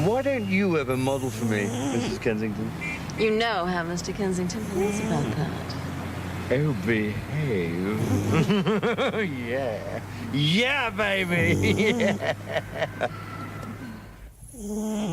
Why don't you ever model for me, Mrs. Kensington? You know how Mr. Kensington feels about that. Oh, behave. Yeah. Yeah, baby. Yeah.